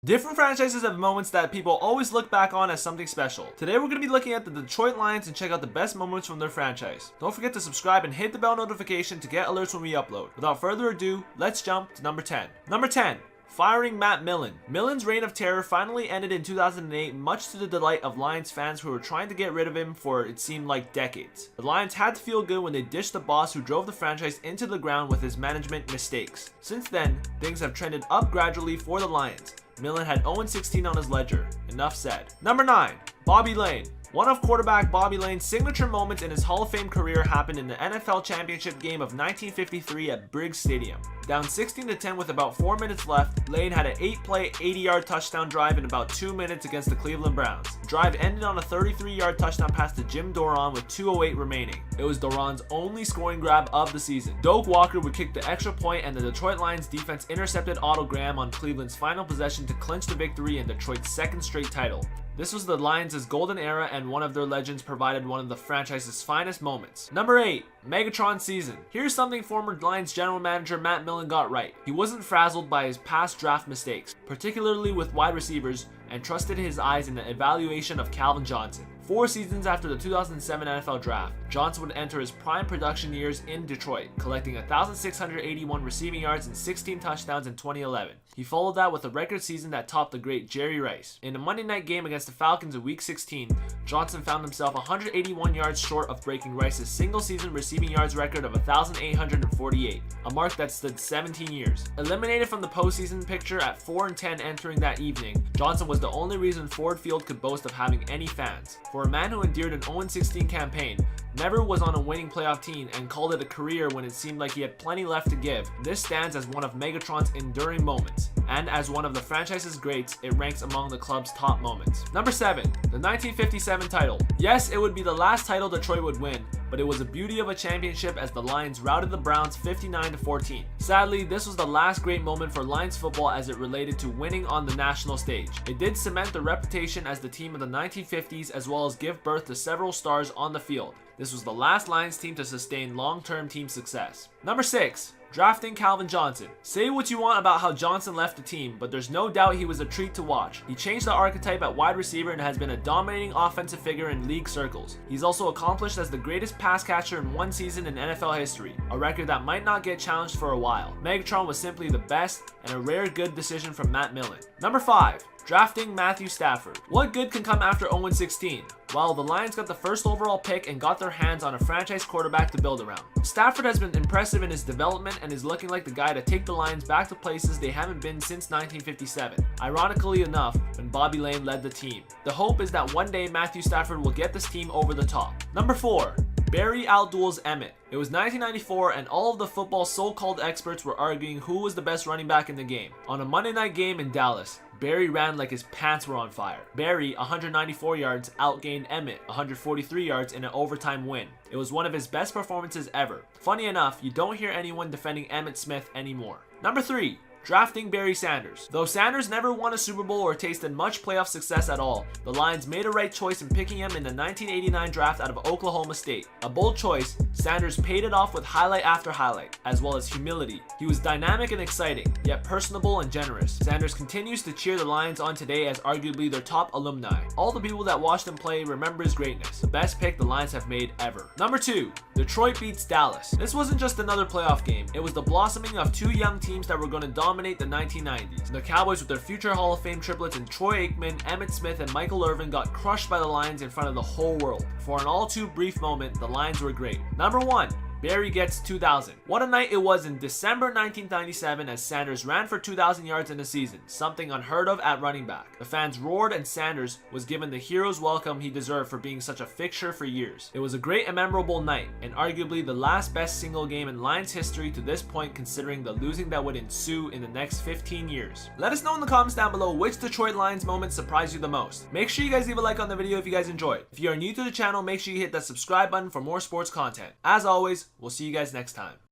Different franchises have moments that people always look back on as something special. Today we're going to be looking at the Detroit Lions and check out the best moments from their franchise. Don't forget to subscribe and hit the bell notification to get alerts when we upload. Without further ado, let's jump to number 10. Number 10. Firing Matt Millen. Millen's reign of terror finally ended in 2008, much to the delight of Lions fans who were trying to get rid of him for it seemed like decades. The Lions had to feel good when they dished the boss who drove the franchise into the ground with his management mistakes. Since then, things have trended up gradually for the Lions. Millen had 0-16 on his ledger. Enough said. Number 9. Bobby Layne. One of quarterback Bobby Layne's signature moments in his Hall of Fame career happened in the NFL Championship game of 1953 at Briggs Stadium. Down 16-10 with about 4 minutes left, Layne had an 8-play, 80-yard touchdown drive in about 2 minutes against the Cleveland Browns. The drive ended on a 33-yard touchdown pass to Jim Doron with 2:08 remaining. It was Doron's only scoring grab of the season. Doak Walker would kick the extra point and the Detroit Lions defense intercepted Otto Graham on Cleveland's final possession to clinch the victory and Detroit's second straight title. This was the Lions' golden era, and one of their legends provided one of the franchise's finest moments. Number 8. Megatron season. Here's something former Lions general manager Matt Millen got right. He wasn't frazzled by his past draft mistakes, particularly with wide receivers, and trusted his eyes in the evaluation of Calvin Johnson. 4 seasons after the 2007 NFL Draft, Johnson would enter his prime production years in Detroit, collecting 1,681 receiving yards and 16 touchdowns in 2011. He followed that with a record season that topped the great Jerry Rice. In a Monday night game against the Falcons in Week 16, Johnson found himself 181 yards short of breaking Rice's single-season receiving yards record of 1,848, a mark that stood 17 years. Eliminated from the postseason picture at 4-10 entering that evening, Johnson was the only reason Ford Field could boast of having any fans. For a man who endured an 0-16 campaign, never was on a winning playoff team, and called it a career when it seemed like he had plenty left to give, this stands as one of Megatron's enduring moments. And as one of the franchise's greats, it ranks among the club's top moments. Number 7. The 1957 title. Yes, it would be the last title Detroit would win, but it was a beauty of a championship as the Lions routed the Browns 59-14. Sadly, this was the last great moment for Lions football as it related to winning on the national stage. It did cement their reputation as the team of the 1950s as well as give birth to several stars on the field. This was the last Lions team to sustain long-term team success. Number 6. Drafting Calvin Johnson. Say what you want about how Johnson left the team, but there's no doubt he was a treat to watch. He changed the archetype at wide receiver and has been a dominating offensive figure in league circles. He's also accomplished as the greatest pass catcher in one season in NFL history, a record that might not get challenged for a while. Megatron was simply the best and a rare good decision from Matt Millen. Number 5. Drafting Matthew Stafford. What good can come after 0-16? Well, the Lions got the first overall pick and got their hands on a franchise quarterback to build around. Stafford has been impressive in his development and is looking like the guy to take the Lions back to places they haven't been since 1957. Ironically enough, when Bobby Layne led the team. The hope is that one day Matthew Stafford will get this team over the top. Number 4. Barry outduels Emmett. It was 1994 and all of the football so-called experts were arguing who was the best running back in the game. On a Monday night game in Dallas, Barry ran like his pants were on fire. Barry, 194 yards, outgained Emmett, 143 yards in an overtime win. It was one of his best performances ever. Funny enough, you don't hear anyone defending Emmitt Smith anymore. Number 3. Drafting Barry Sanders. Though Sanders never won a Super Bowl or tasted much playoff success at all, the Lions made a right choice in picking him in the 1989 draft out of Oklahoma State. A bold choice, Sanders paid it off with highlight after highlight, as well as humility. He was dynamic and exciting, yet personable and generous. Sanders continues to cheer the Lions on today as arguably their top alumni. All the people that watched him play remember his greatness. The best pick the Lions have made ever. Number 2. Detroit beats Dallas. This wasn't just another playoff game, it was the blossoming of two young teams that were going to dominate the 1990s. The Cowboys with their future Hall of Fame triplets in Troy Aikman, Emmitt Smith, and Michael Irvin got crushed by the Lions in front of the whole world. For an all too brief moment, the Lions were great. Number 1. Barry gets 2,000. What a night it was in December 1997 as Sanders ran for 2,000 yards in a season, something unheard of at running back. The fans roared and Sanders was given the hero's welcome he deserved for being such a fixture for years. It was a great and memorable night, and arguably the last best single game in Lions history to this point considering the losing that would ensue in the next 15 years. Let us know in the comments down below which Detroit Lions moment surprised you the most. Make sure you guys leave a like on the video if you guys enjoyed. If you are new to the channel, make sure you hit that subscribe button for more sports content. As always, we'll see you guys next time.